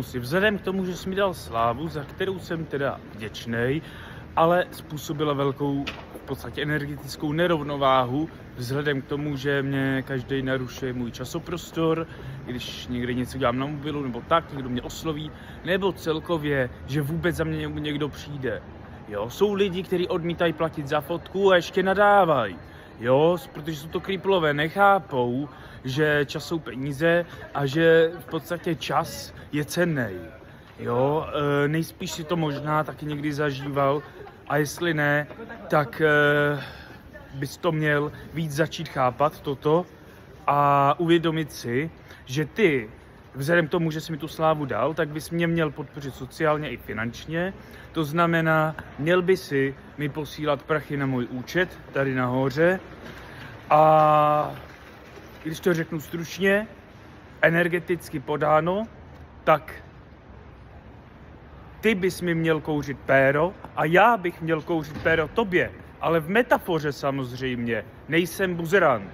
si vzhledem k tomu, že jsi mi dal slávu, za kterou jsem teda vděčnej, ale způsobila velkou v podstatě energetickou nerovnováhu, vzhledem k tomu, že mě každý narušuje můj časoprostor, když někde něco dělám na mobilu nebo tak, někdo mě osloví, nebo celkově, že vůbec za mě někdo přijde. Jo, jsou lidi, kteří odmítají platit za fotku a ještě nadávají. Jo, protože jsou to kriplové, nechápou, že čas jsou peníze a že v podstatě čas je cenný. Jo, nejspíš si to možná taky někdy zažíval a jestli ne, tak bys to měl víc začít chápat toto a uvědomit si, že ty, vzhledem k tomu, že jsi mi tu slávu dal, tak bys mě měl podpořit sociálně i finančně. To znamená, měl by si mi posílat prachy na můj účet tady nahoře a když to řeknu stručně, energeticky podáno, tak ty bys mi měl kouřit péro a já bych měl kouřit péro tobě, ale v metafoře samozřejmě, nejsem buzerant.